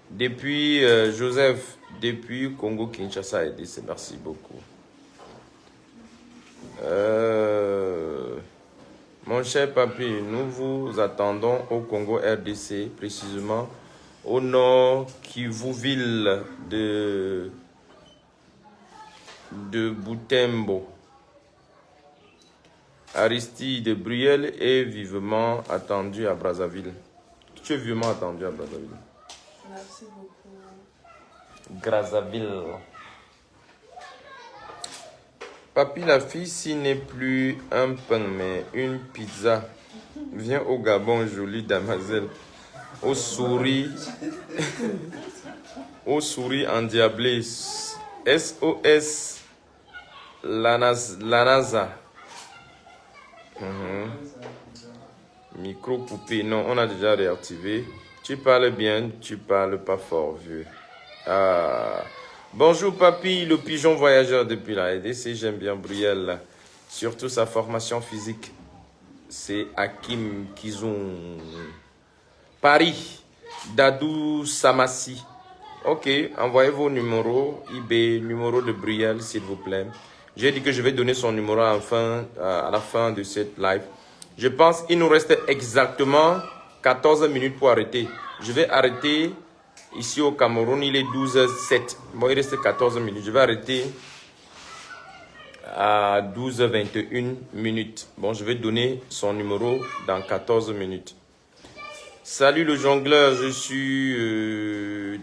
Depuis Joseph, depuis Congo Kinshasa RDC. Merci beaucoup. Mon cher Papi, nous vous attendons au Congo RDC, précisément au nord Kivu-ville de Butembo. Aristide Brielle est vivement attendu à Brazzaville. Tu es vivement attendu à Brazzaville. Merci beaucoup. Brazzaville. Papi, la fille, si n'est plus un pain, mais une pizza. Viens au Gabon, jolie damaselle. Au souris. Au souris endiablé. SOS. La NASA. Micro poupée. Non, on a déjà réactivé. Tu parles bien, tu parles pas fort, vieux. Bonjour Papi, le pigeon voyageur depuis la RDC. J'aime bien Brielle. Surtout sa formation physique. C'est Hakim Kizoun. Paris. Dadou Samassi. Ok, envoyez vos numéros. eBay, numéro de Brielle, s'il vous plaît. J'ai dit que je vais donner son numéro à la fin de cette live. Je pense qu'il nous reste exactement 14 minutes pour arrêter. Je vais arrêter ici au Cameroun. Il est 12h07. Bon, il reste 14 minutes. Je vais arrêter à 12h21 minutes. Bon, je vais donner son numéro dans 14 minutes. Salut le jongleur. Je suis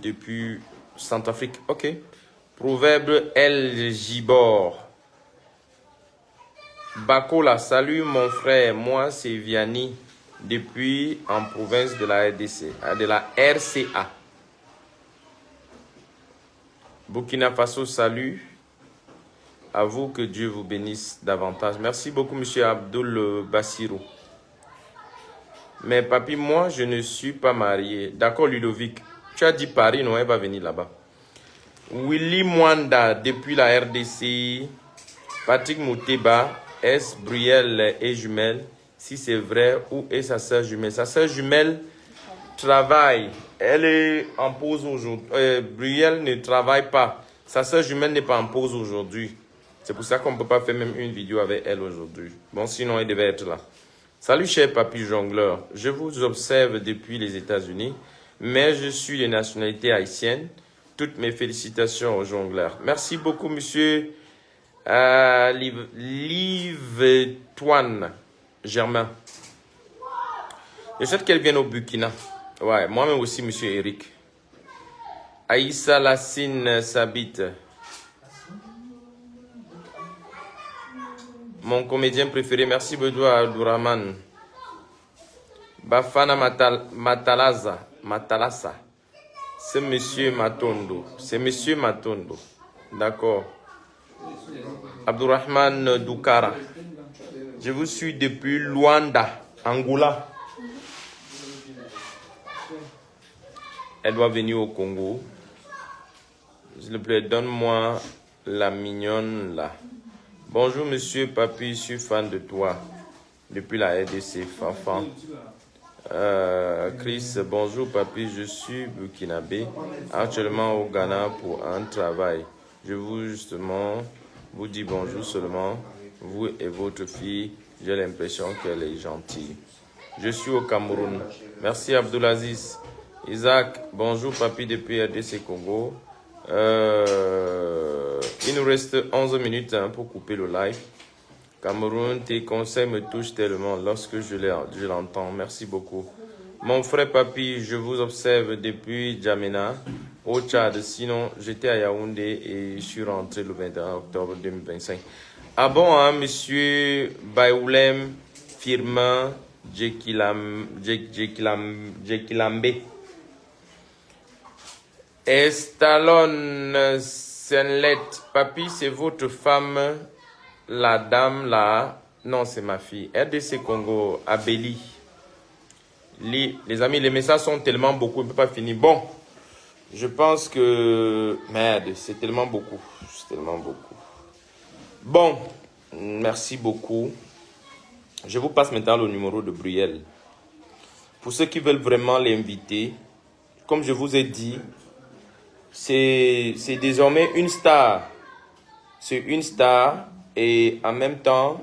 depuis Centrafrique. Ok. Proverbe El Gibor. Bakola, salut mon frère, moi c'est Vianney depuis en province de la RDC, de la RCA. Burkina Faso, salut. À vous, que Dieu vous bénisse davantage. Merci beaucoup, monsieur Abdul Bassirou. Mais papi, moi, je ne suis pas marié. D'accord, Ludovic. Tu as dit Paris, non, elle va venir là-bas. Willy Mwanda, depuis la RDC. Patrick Mouteba, est Brielle et jumelle? Si c'est vrai, où est sa sœur jumelle? Sa sœur jumelle travaille. Elle est en pause aujourd'hui. Brielle ne travaille pas. Sa sœur jumelle n'est pas en pause aujourd'hui. C'est pour ça qu'on ne peut pas faire même une vidéo avec elle aujourd'hui. Bon, sinon, elle devait être là. Salut, cher papy jongleur. Je vous observe depuis les États-Unis, mais je suis de nationalité haïtienne. Toutes mes félicitations aux jongleurs. Merci beaucoup, monsieur Live-Toine Germain. Je souhaite qu'elle vienne au Burkina. Ouais, moi-même aussi, monsieur Eric. Aïssa Lassine s'habite. Mon comédien préféré, merci Bedoua Abdourahman. Bafana Matalasa. C'est monsieur Matondo. C'est monsieur Matondo. D'accord. Abdourahman Doukara. Je vous suis depuis Luanda, Angola. Elle doit venir au Congo. S'il vous plaît, donne-moi la mignonne là. Bonjour monsieur Papi, je suis fan de toi. Depuis la RDC, Fafan. Chris, bonjour Papi, je suis burkinabé. Actuellement au Ghana pour un travail. Je vous dis bonjour seulement. Vous et votre fille, j'ai l'impression qu'elle est gentille. Je suis au Cameroun. Merci Abdulaziz. Isaac, bonjour Papi depuis RDC Congo. Il nous reste 11 minutes pour couper le live. Cameroun, tes conseils me touchent tellement lorsque je l'entends. Merci beaucoup. Mon frère Papi, je vous observe depuis Djamena, au Tchad. Sinon, j'étais à Yaoundé et je suis rentré le 21 octobre 2025. Ah bon, hein, monsieur Bayoulem Firmin Djekilambe. Estalon Senlet, Papi, c'est votre femme, la dame là. Non, c'est ma fille. RDC Congo, Abeli. Les amis, les messages sont tellement beaucoup, on ne peut pas finir. Bon, je pense que... Merde, c'est tellement beaucoup. C'est tellement beaucoup. Bon, merci beaucoup. Je vous passe maintenant le numéro de Brielle. Pour ceux qui veulent vraiment l'inviter, comme je vous ai dit, c'est désormais une star. C'est une star et en même temps,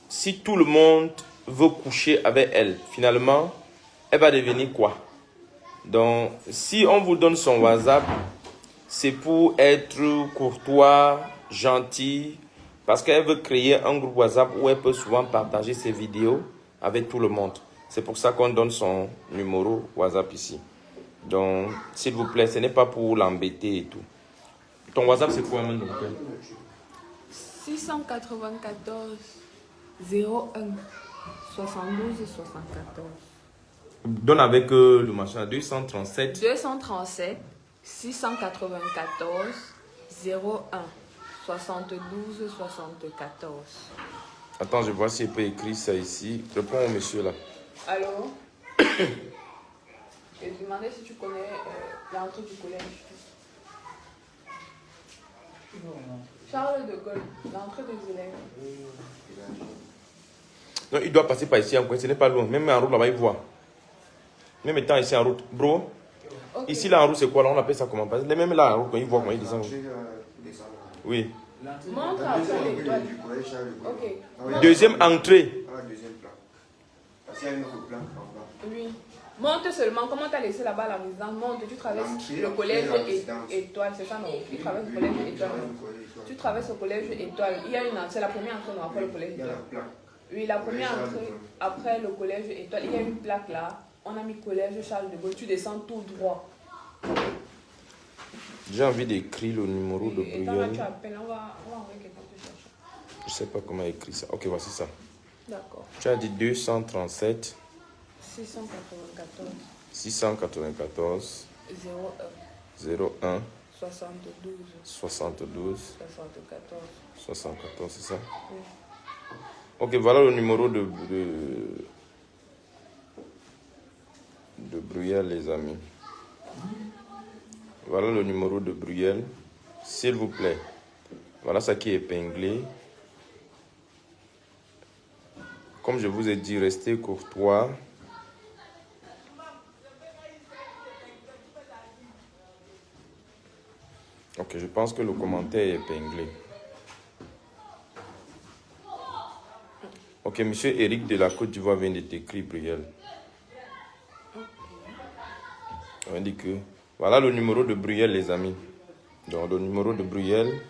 si tout le monde veut coucher avec elle, finalement, elle va devenir quoi? Donc, si on vous donne son WhatsApp, c'est pour être courtois, gentil, parce qu'elle veut créer un groupe WhatsApp où elle peut souvent partager ses vidéos avec tout le monde. C'est pour ça qu'on donne son numéro WhatsApp ici. Donc, s'il vous plaît, ce n'est pas pour l'embêter et tout. Ton WhatsApp, c'est quoi, mon 694 01 72 74. Donne avec le machin 237 694 01 72 74. Attends, je vois si elle peut écrire ça ici. Réponds au monsieur là. Allô? Je demandais si tu connais l'entrée du collège. Charles de Gaulle, l'entrée des élèves. Non, il doit passer par ici encore. Ce n'est pas loin. Même en route là-bas, il voit. Même étant ici en route. Bro, okay. Ici là en route, c'est quoi là? On appelle ça comment? Même là en route, quand il voit comment il descend. Oui. Montre après l'étoile. Ok. Deuxième entrée. Oui. Monte seulement. Comment tu as laissé là-bas la résidence? Monte, tu traverses le collège étoile. C'est ça, non? Tu traverses le collège étoile. Tu traverses le collège étoile. Il y a une entrée. La première entrée, non, après le collège étoile. Oui, la première entrée, après le collège étoile. Il y a une plaque là. On a mis collège Charles de Gaulle. Tu descends tout droit. J'ai envie d'écrire le numéro de Brielle. Tu appelles, on va envoyer quelqu'un te chercher. Je ne sais pas comment écrire ça. Ok, voici ça. D'accord. Tu as dit 237 694 694 01 01 72 72 74. 74, c'est ça? Oui. Ok, voilà le numéro de Bruyel, les amis. Voilà le numéro de Bruyel. S'il vous plaît. Voilà ça qui est épinglé. Comme je vous ai dit, restez courtois. Ok, je pense que le commentaire est épinglé. Ok, monsieur Eric de la Côte d'Ivoire vient de t'écrire, Bruyel. On dit que voilà le numéro de Bruyel, les amis. Donc, le numéro de Bruyel,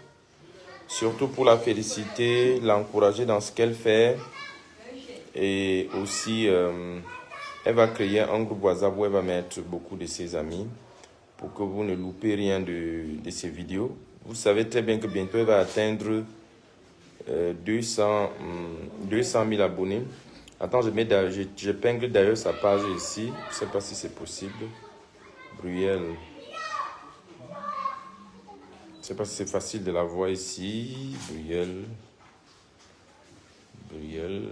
surtout pour la féliciter, l'encourager dans ce qu'elle fait. Et aussi, elle va créer un groupe WhatsApp où elle va mettre beaucoup de ses amis pour que vous ne loupez rien de ses vidéos. Vous savez très bien que bientôt, elle va atteindre 200 000 abonnés. Attends, j'épingle d'ailleurs sa page ici. Je ne sais pas si c'est possible. Bruyel. Je ne sais pas si c'est facile de la voir ici. Bruyel. Bruyel,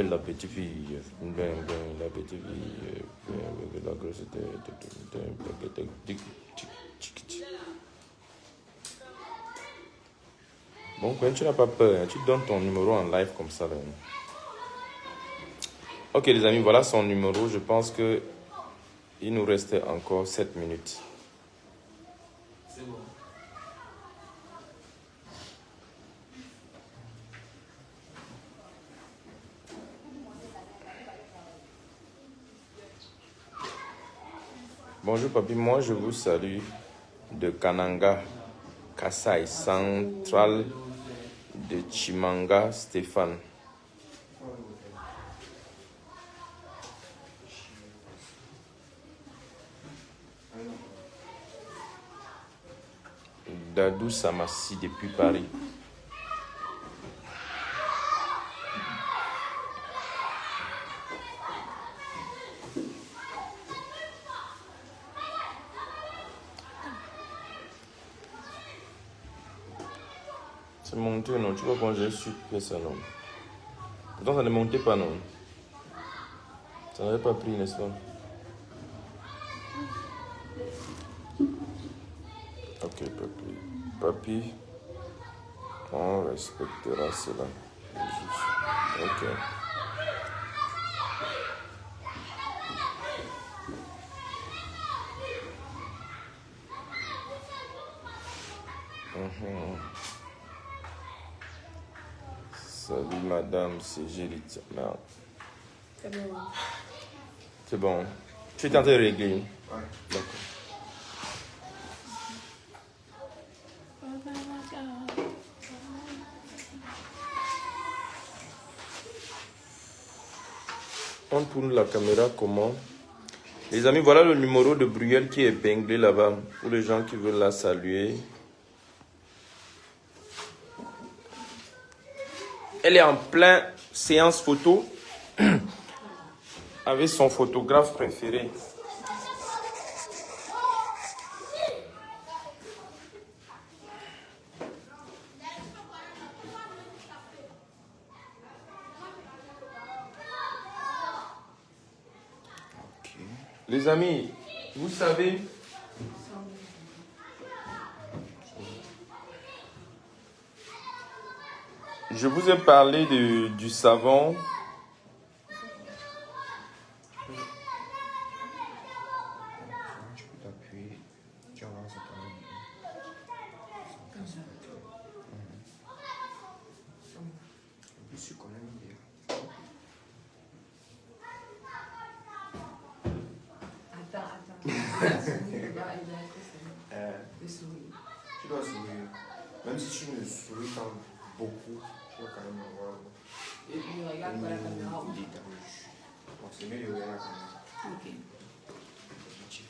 la petite fille. La petite fille. La grosse tête. Bon, quand tu n'as pas peur, hein, tu donnes ton numéro en live comme ça. Là. Ok, les amis, voilà son numéro. Je pense que il nous reste encore 7 minutes. C'est bon. Bonjour, papi. Moi, je vous salue de Kananga, Kasai, centrale de Chimanga, Stéphane. Dadou Samassi depuis Paris. C'est monté, non? Tu vois quand j'ai su que ça, non? Pourtant, ça ne montait pas, non? Ça n'avait pas pris, n'est-ce pas? Ok, papi. Papi, on respectera cela. Ok. Salut madame, c'est Gérit. Merde. C'est bon. C'est bon. Tu es en train de régler. Ouais. D'accord. On tourne la caméra comment? Les amis, voilà le numéro de Bruyel qui est épinglé là-bas pour les gens qui veulent la saluer. Elle est en plein séance photo avec son photographe préféré. Ok. Les amis, vous savez, je vous ai parlé du savon. Tu peux t'appuyer. Tu vas voir ça quand même. Je suis quand même bien. Attends. Tu dois sourire. Même si tu ne souris pas beaucoup, tu vas quand même avoir Il regarde pas la caméra. une idée de ta bouche. Donc c'est mieux de regarder la caméra. Ok. Positif.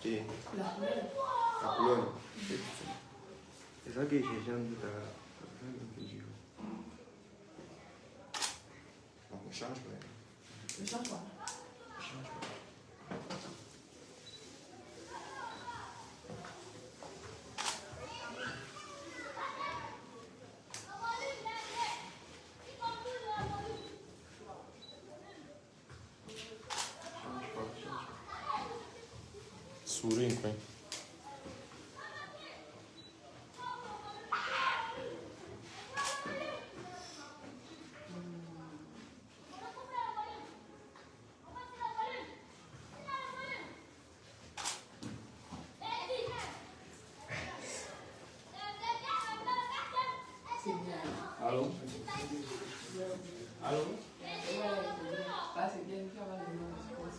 Et La couleur. la couleur. C'est ça que j'ai changé. On change, mais. Je change quoi? Souris, quoi. C'est bien. Allô? Allô? Ouais, ah, c'est bien. Tu vas voir le nom, je pense.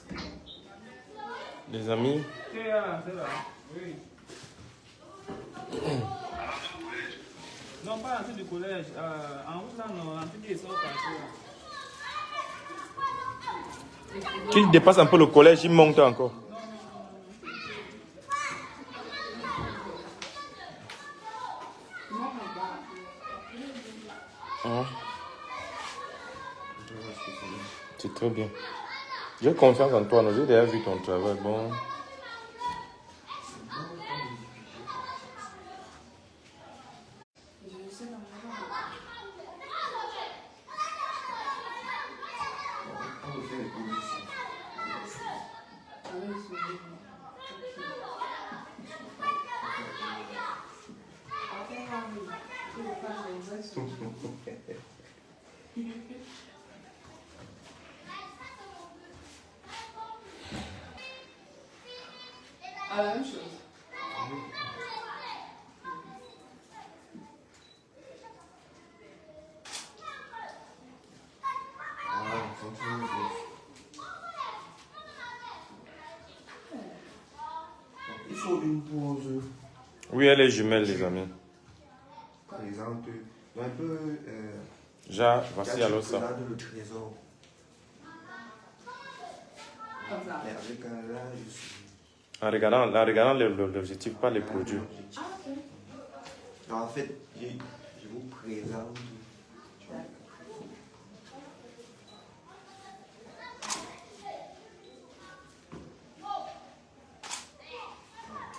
Les amis, C'est là, c'est là. Oui. Non, pas l'entrée du collège. En route là, non, l'entrée des sorts partout là. qu'il dépasse un peu le collège, il monte encore. Non, mais bah. Hein? C'est très bien. J'ai confiance en toi, j'ai déjà vu ton travail. Bon. Je sais pas. On fait les produits ici. Avec le sourire. Après, oui. Je vais faire les vrais sourires. Ah, la même chose. Ah, c'est une chose. Il faut une pause. Oui, elle est jumelle, les amis. Par exemple, un peu. Ja, voici alors ça. Le trésor. Comme ça. Mais avec un là, je suis. En regardant l'objectif, pas les produits. Ah, ok. Non, en fait, je vous présente.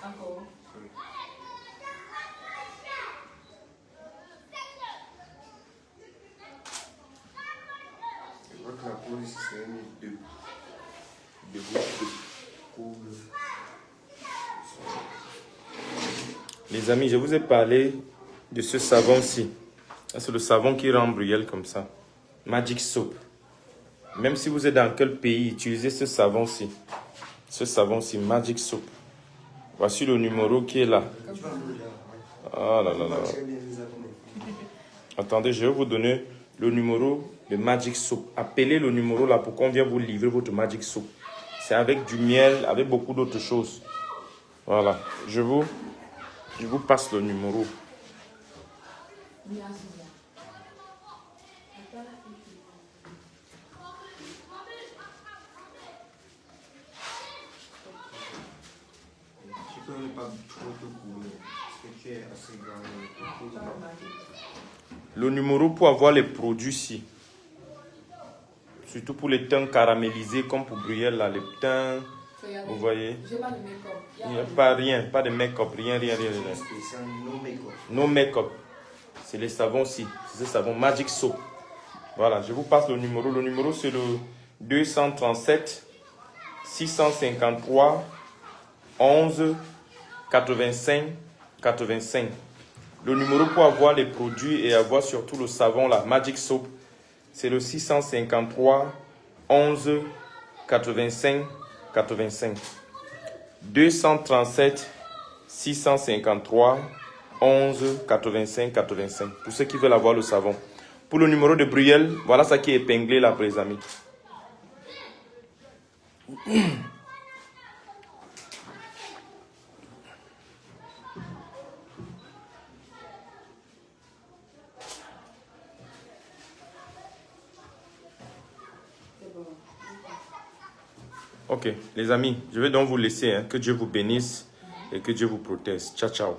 Encore. Je crois que la pause serait de gauche, courbe. Les amis, je vous ai parlé de ce savon-ci. C'est le savon qui rend bruyelle comme ça. Magic Soap. Même si vous êtes dans quel pays, utilisez ce savon-ci. Ce savon-ci, Magic Soap. Voici le numéro qui est là. Tu vas me dire. Ah là là là. Très bien, les abonnés. Attendez, je vais vous donner le numéro de Magic Soap. Appelez le numéro là pour qu'on vienne vous livrer votre Magic Soap. C'est avec du miel, avec beaucoup d'autres choses. Voilà. Je vous passe le numéro. Bien, c'est bien. Tu peux ne pas trop te couler. Parce que tu es assez grand. Le numéro pour avoir les produits ici. Surtout pour les teints caramélisés comme pour Bruyère là, les teints, vous voyez. J'ai pas de make-up. Il n'y a pas rien, pas de make-up, rien. Spécial, no make-up. No make-up. C'est les savons-ci. C'est ce savon Magic Soap. Voilà, je vous passe le numéro. Le numéro c'est le 237 653 11 85 85. Le numéro pour avoir les produits et avoir surtout le savon là, Magic Soap, c'est le 653 11 85 85. 237 653 11 85 85. Pour ceux qui veulent avoir le savon. Pour le numéro de Bruyère, voilà ça qui est épinglé là pour les amis. Ok, les amis, je vais donc vous laisser. Hein. Que Dieu vous bénisse et que Dieu vous protège. Ciao, ciao.